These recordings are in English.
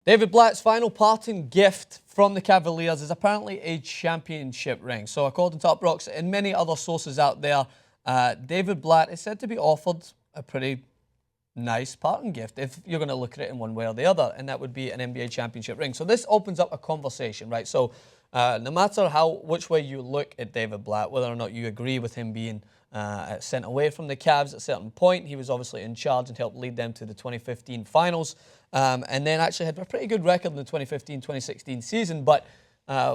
David Blatt's final parting gift from the Cavaliers is apparently a championship ring. So according to Uproxx and many other sources out there, David Blatt is said to be offered a pretty nice parting gift, if you're going to look at it in one way or the other, and that would be an NBA championship ring. So this opens up a conversation, right? So no matter which way you look at David Blatt, whether or not you agree with him being sent away from the Cavs at a certain point, he was obviously in charge and helped lead them to the 2015 finals, and then actually had a pretty good record in the 2015-2016 season, but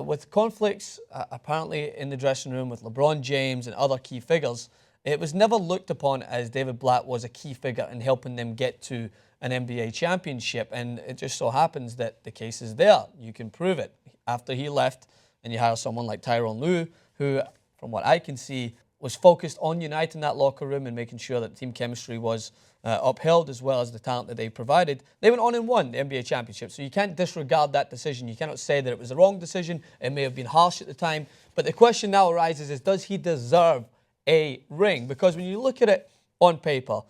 with conflicts apparently in the dressing room with LeBron James and other key figures, it was never looked upon as David Blatt was a key figure in helping them get to an NBA championship. And it just so happens that the case is there. You can prove it. After he left and you hire someone like Tyronn Lue, who, from what I can see, was focused on uniting that locker room and making sure that team chemistry was upheld, as well as the talent that they provided. They went on and won the NBA championship. So you can't disregard that decision. You cannot say that it was the wrong decision. It may have been harsh at the time. But the question now arises is, does he deserve a ring? Because when you look at it on paper,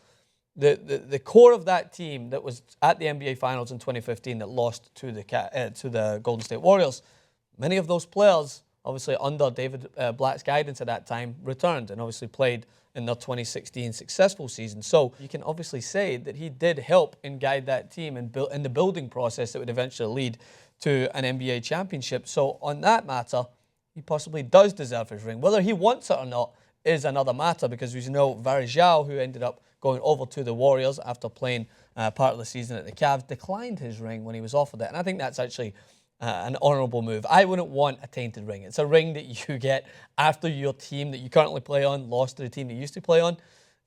the core of that team that was at the NBA Finals in 2015 that lost to the Golden State Warriors, many of those players, obviously under David Blatt's guidance at that time, returned and obviously played in their 2016 successful season. So you can obviously say that he did help and guide that team and build in the building process that would eventually lead to an NBA championship. So on that matter, he possibly does deserve his ring. Whether he wants it or not is another matter, because we know Varejao, who ended up going over to the Warriors after playing part of the season at the Cavs, declined his ring when he was offered it. And I think that's actually an honourable move. I wouldn't want a tainted ring. It's a ring that you get after your team that you currently play on lost to the team that you used to play on.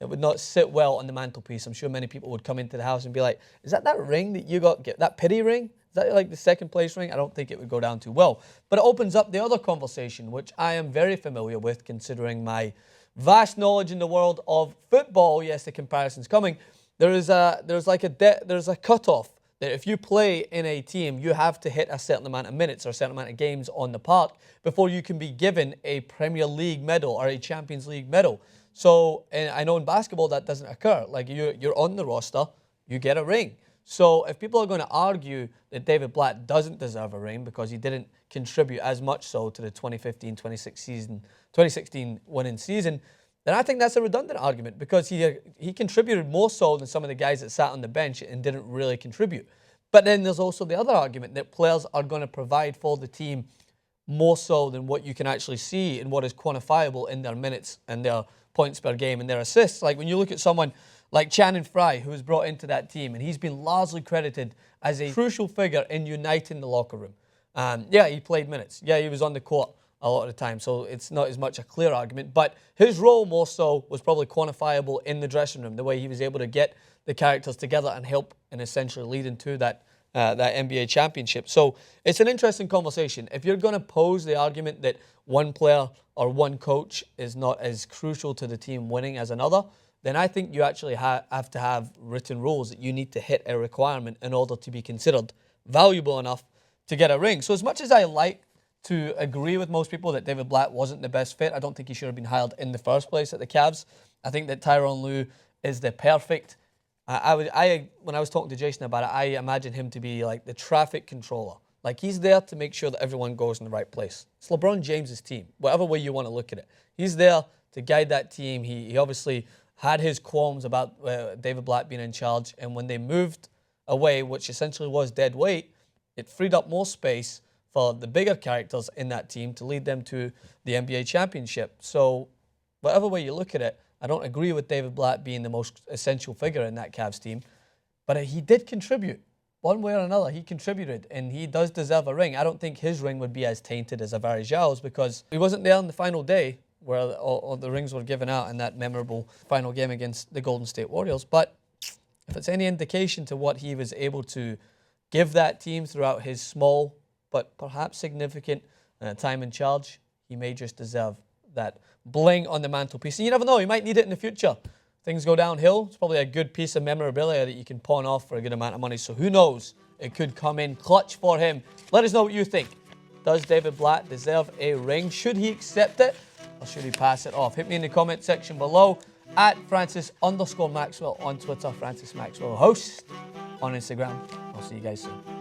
It would not sit well on the mantelpiece. I'm sure many people would come into the house and be like, is that ring that you got, that pity ring? Is that like the second place ring? I don't think it would go down too well. But it opens up the other conversation, which I am very familiar with, considering my vast knowledge in the world of football. Yes, the comparison's coming. There's a cutoff that if you play in a team, you have to hit a certain amount of minutes or a certain amount of games on the park before you can be given a Premier League medal or a Champions League medal. So, and I know in basketball that doesn't occur. Like you're on the roster, you get a ring. So if people are going to argue that David Blatt doesn't deserve a ring because he didn't contribute as much so to the 2015-2016 winning season, then I think that's a redundant argument, because he contributed more so than some of the guys that sat on the bench and didn't really contribute. But then there's also the other argument that players are going to provide for the team more so than what you can actually see and what is quantifiable in their minutes and their points per game and their assists. Like when you look at someone like Channing Frye, who was brought into that team, and he's been largely credited as a crucial figure in uniting the locker room. Yeah, he played minutes. Yeah, he was on the court a lot of the time, so it's not as much a clear argument. But his role more so was probably quantifiable in the dressing room, the way he was able to get the characters together and help and essentially lead into that NBA championship. So it's an interesting conversation. If you're going to pose the argument that one player or one coach is not as crucial to the team winning as another, then I think you actually have to have written rules that you need to hit a requirement in order to be considered valuable enough to get a ring. So as much as I like to agree with most people that David Blatt wasn't the best fit, I don't think he should have been hired in the first place at the Cavs. I think that Tyronn Lue is the perfect. When I was talking to Jason about it, I imagine him to be like the traffic controller. Like he's there to make sure that everyone goes in the right place. It's LeBron James's team, whatever way you want to look at it. He's there to guide that team. He obviously had his qualms about David Blatt being in charge, and when they moved away, which essentially was dead weight, it freed up more space for the bigger characters in that team to lead them to the NBA championship. So whatever way you look at it, I don't agree with David Blatt being the most essential figure in that Cavs team, but he did contribute. One way or another, he contributed, and he does deserve a ring. I don't think his ring would be as tainted as Varejao's, because he wasn't there on the final day where all the rings were given out in that memorable final game against the Golden State Warriors. But if it's any indication to what he was able to give that team throughout his small but perhaps significant time in charge, he may just deserve that bling on the mantelpiece. And you never know, he might need it in the future. Things go downhill, it's probably a good piece of memorabilia that you can pawn off for a good amount of money. So who knows, it could come in clutch for him. Let us know what you think. Does David Blatt deserve a ring? Should he accept it, or should he pass it off? Hit me in the comment section below at Francis_Maxwell on Twitter, Francis Maxwell Host on Instagram. I'll see you guys soon.